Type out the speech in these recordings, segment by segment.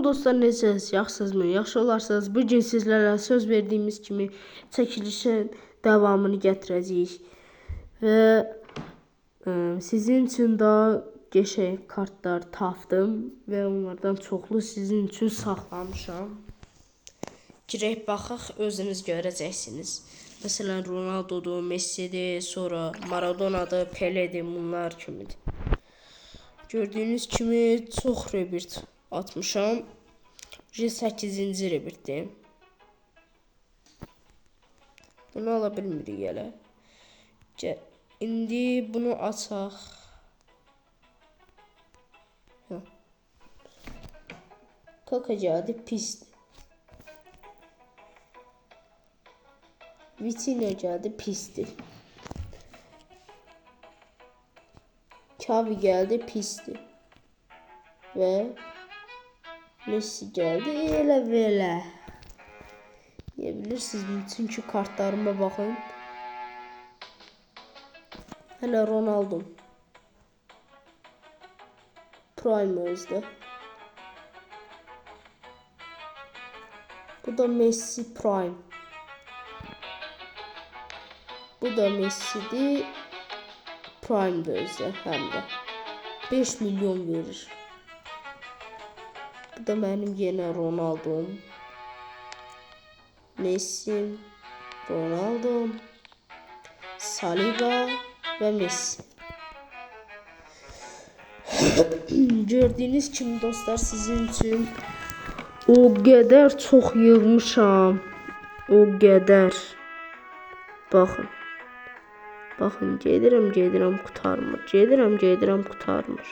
Dostlar, necəsiniz? Yaxşısınızmı? Yaxşı olarsanız bu gün sizlərlə söz verdiyimiz kimi çəkilişin davamını gətirəcəyik və sizin üçün daha qəşəng kartlar tapdım və onlardan çoxlu sizin üçün saxlamışam. Girək baxaq, özünüz görəcəksiniz. Məsələn, Ronaldo'dur, Messi'dir, sonra Maradona'dır, Pele'dir, bunlar kimidir. Gördüyünüz kimi çox rebirth atmışam. 8-ci rebirthdir. Bunu ala bilmirik elə. İndi bunu açaq. Kakacadı pisdir. Vitinha geldi pisdir. Kavi geldi pisdir. Ve Messi geldi elə belə. Yiyebilirsiniz çünkü kartlarıma bakın. Hələ Ronaldo. Prime özdə. Bu da Messi Prime. Bu da Messi'dir. Prime'da özdə həm də. 5 milyon verir. Bu da benim yine Ronaldo'm. Messi, Ronaldo, Saliba ve Messi. Gördüğünüz kimi dostlar, sizin için o kadar çok yığmışam. O kadar. Bakın. Bakın, gedirəm qutarmır. Gedirəm qutarmır.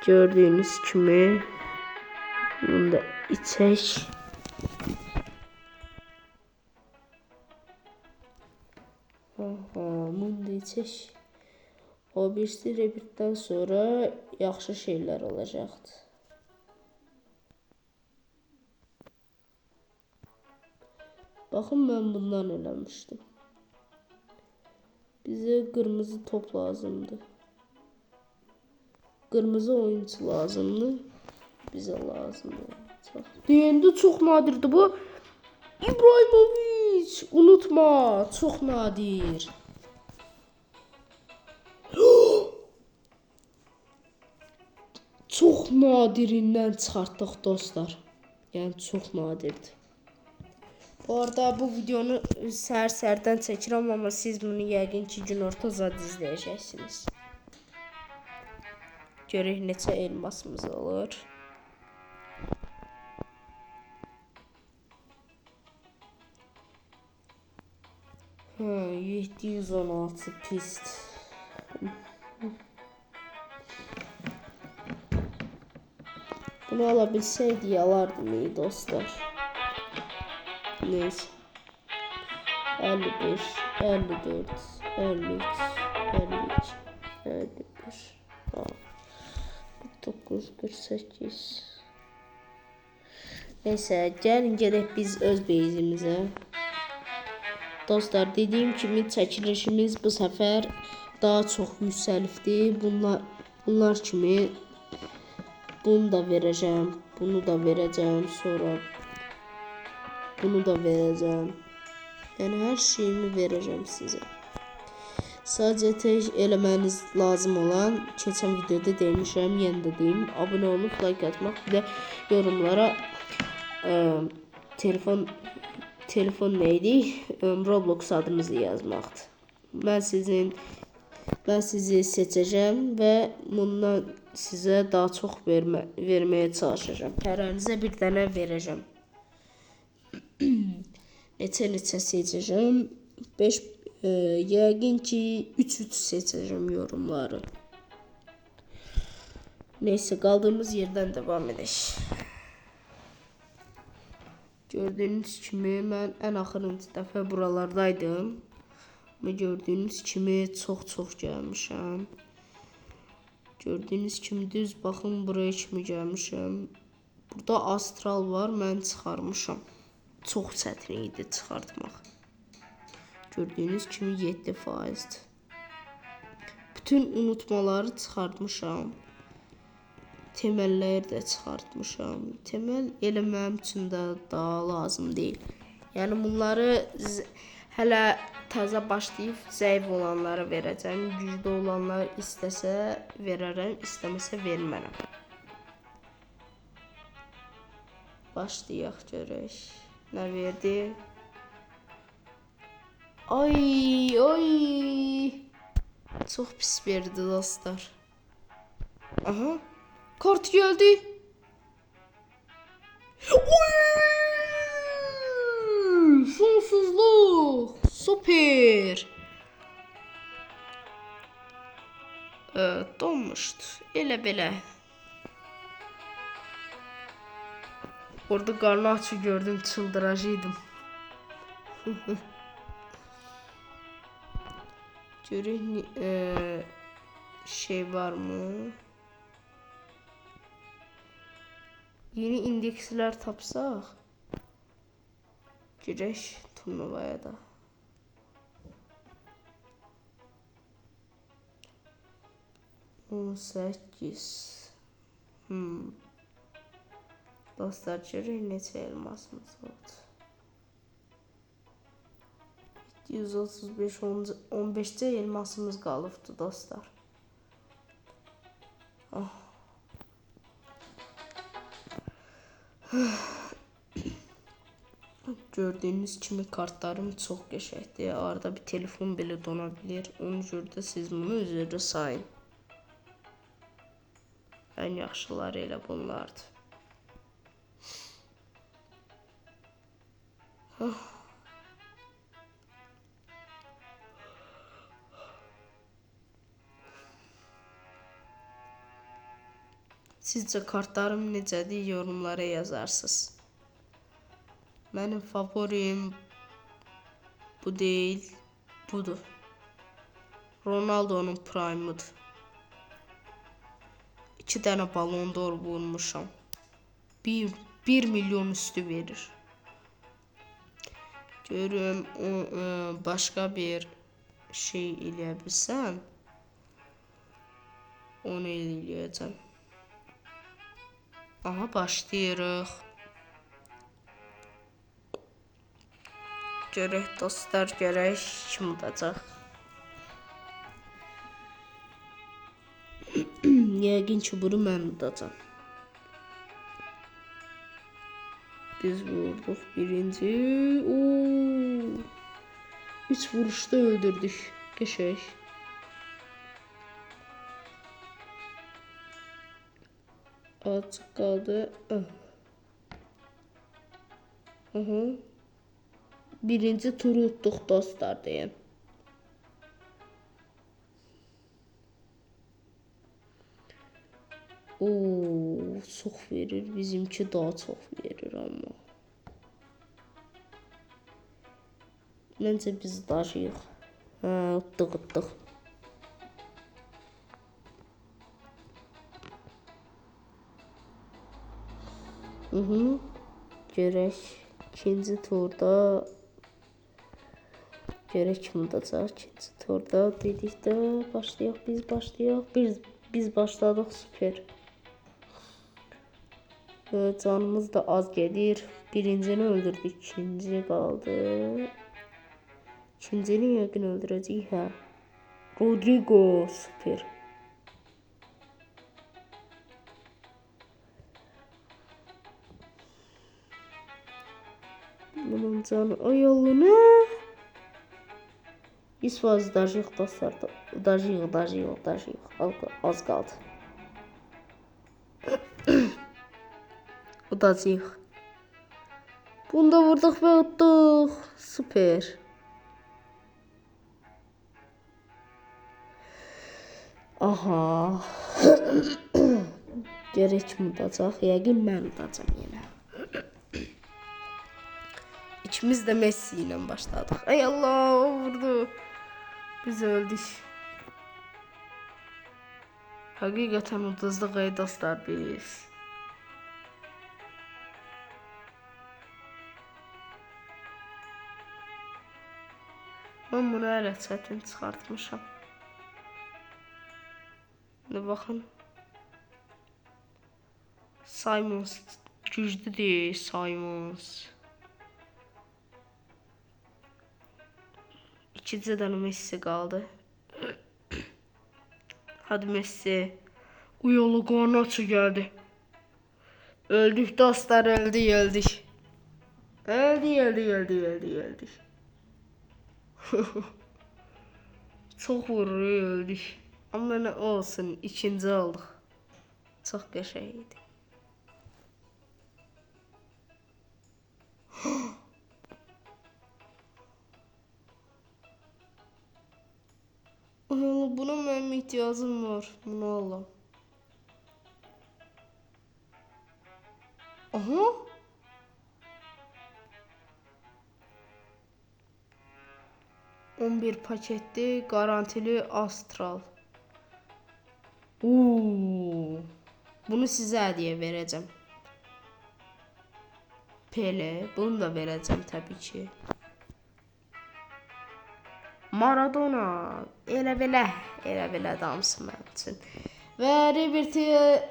Gördüğünüz kimi bunu da içək. Bunu da içək. O birisi rebirthdən sonra yaxşı şeyler olacaqdır. Bakın, ben bundan eləmişdim. Bize kırmızı top lazımdı. Kırmızı oyuncu lazımdı. Bize lazımdı. Deyəndə çok nadirdi bu. İbrahimovic. Unutma. Çok nadir. Çok nadirinden çıxartdıq dostlar. Yəni çok nadirdir. Bu arada bu videonu səhər-səhərdən çəkirəm, amma siz bunu yəqin ki günorta zad izləyəcəksiniz. Görək neçə elmasımız olur. Ha, 716 pist. Bunu alabilseydi alardım iyi dostlar. Neyse. 55, 54, 53, 52, 51, 49, 48. Neyse, gelin gedək biz öz beyzimizə. Dostlar, dediğim kimi çəkilişimiz bu sefer daha çok yüksəlibdi. Bunlar kimi bunu da vereceğim, bunu da vereceğim, sonra bunu da vereceğim. Yani her şeyimi vereceğim size. Sadece tek eləməniz lazım olan, keçən videoda demişəm, yenə də deyim, abone olup like atmaq, bir də yorumlara telefon neydi? Roblox adınızı yazmaqdır. Ben sizi seçeceğim ve bundan size daha çok vermeye çalışacağım. Hərənizə bir dənə vereceğim. Neçə seçeceğim? 5 yəqin ki 3 seçeceğim yorumları. Neyse, kaldığımız yerden devam edelim. Gördüğünüz kimi ben en axırıncı dəfə buralardaydım. Ama gördüğünüz kimi çox gəlmişəm. Gördüğünüz kimi düz baxın, buraya kimi gəlmişəm. Burada astral var, mən çıxarmışam. Çox çətin idi çıxartmaq. Gördüğünüz kimi 7%. Bütün unutmaları çıxartmışam. Temelləri də çıxartmışam. Temel elə mənim üçün də daha lazım deyil. Yəni bunları hələ təzə başlayıb zəif olanlara verəcəm. Güclü olanlar istəsə verərəm, istəməsə vermərəm. Başlayaq görək. Nə verdi? Ay, ay. Çox pis verdi dostlar. Aha. Kart geldi. Oy! Sonsuzluq. Süper. Donmuşdu. Elə belə. Orada qarnı açı gördüm, çıldıracaqdım. Görək şey var mı? Yeni indekslər tapsaq, girək turnuvaya da. On 8. Dostlar, görək neçə elmasımız oldu. 135, 15-cə elmasımız qalıbdı dostlar. Gördüyünüz kimi kartlarım çox qəşəngdir. Arada bir telefon belə dona bilir. Ona görə də siz bunu üzrə sayın. Ən yaxşıları elə bunlardır. Sizcə kartlarım necədir, yorumlara yazarsınız. Mənim favorim bu deyil, budur. Ronaldo'nun prime'ıdır. 2 dənə balon d'or vurmuşam. 1 milyon üstü verir. Görüm başqa bir şey eləyə bilsəm, onu eləyəcəm. Aha, başlayırıq. Görək dostlar, görək kim udacaq. Yəqin ki bunu mən udacam. Biz vurduq birinci. 3 vuruşda öldürdük. Qəşəng. Azıcık kaldı. Birinci turu utduq dostlar deyəm. Çox verir. Bizimki daha çox verir amma. Məncə biz daşıyıq. Utduq. Görək ikinci turda. Görək kim udacaq ikinci turda. Dedikdə başlayaq. Biz başladıq, süper. Canımız da az gedir. Birincini öldürdük, ikinci qaldı. İkincini yəqin öldürəcəyik, hə. Rodrigo, süper. Bunun canı ayolunu. 100% dajıyıq dostlar. Dajıyıq. Az qaldı. Udacağıq. Bunu da vurduq və utduq. Süper. Aha. Görək kim udacaq. Yəqin mən udacam yenə. İkimiz də Messi ilə başladıq. Ay Allah, vurdu. Biz öldük. Həqiqətən uduzdıq ey dostlar biz. Mən bunu hələ çətin çıxartmışam. Baxın. Simons güclüdür, Simons. İkinci dənə Messi qaldı. Hadi Messi. Uyolu Garnacho geldi. Öldük dostlar, öldük. Öldük. Çok vuruyor, öldük. Ama ne olsun, ikinci olduk. Çok qəşəngdi. Buna mənim ihtiyacım var. Bunu alalım. Aha. ...11 paketli garantili Astral. Bunu size hediye vereceğim. Pele. Bunu da vereceğim tabii ki. Maradona. Elə belə adamsın mənim üçün. Və Liberty'ye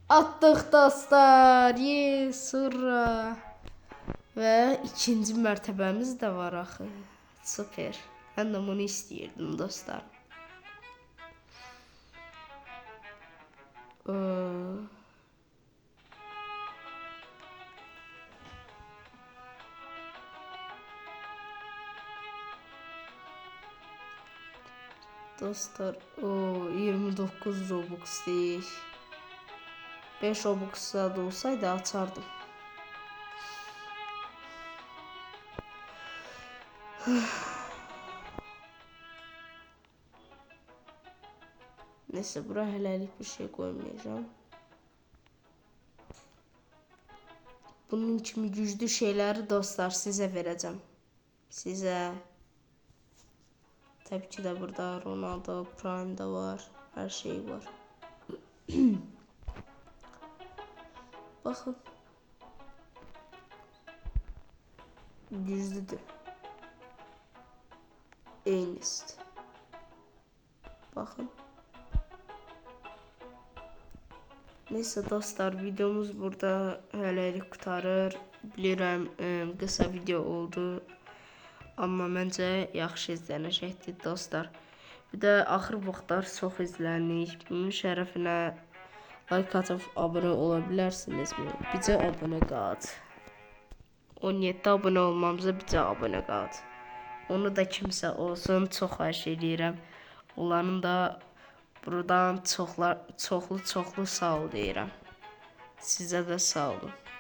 atdıq dostlar. Yes, hurra. Və ikinci mərtəbəmiz də var axı. Super. Mən də bunu istəyirdim dostlar. Dostlar, 29 Robux değil. 5 Robux da olsaydı açardım. Neyse, buraya hələlik bir şey koymayacağım. Bunun kimi güçlü şeyleri dostlar size vereceğim. Size. Tabii ki de burada Ronaldo Prime'da var. Her şey var. Bakın. Güçlüdür. Eynist. Bakın. Neyse dostlar, videomuz burada hələlik qurtarır. Bilirəm qısa video oldu. Amma məncə yaxşı izlənəcəkdir dostlar. Bir də axır vaxtlar çox izlənik. Bunun şərəfinə like atıb abunə ola bilərsinizmi? Bizə abunə qat. 17 abunə olmamıza bizə abunə qat. Onu da kimsə olsun, çox xahiş edirəm. Onların da buradan çoxlu sağ ol deyirəm. Sizə də sağ olun.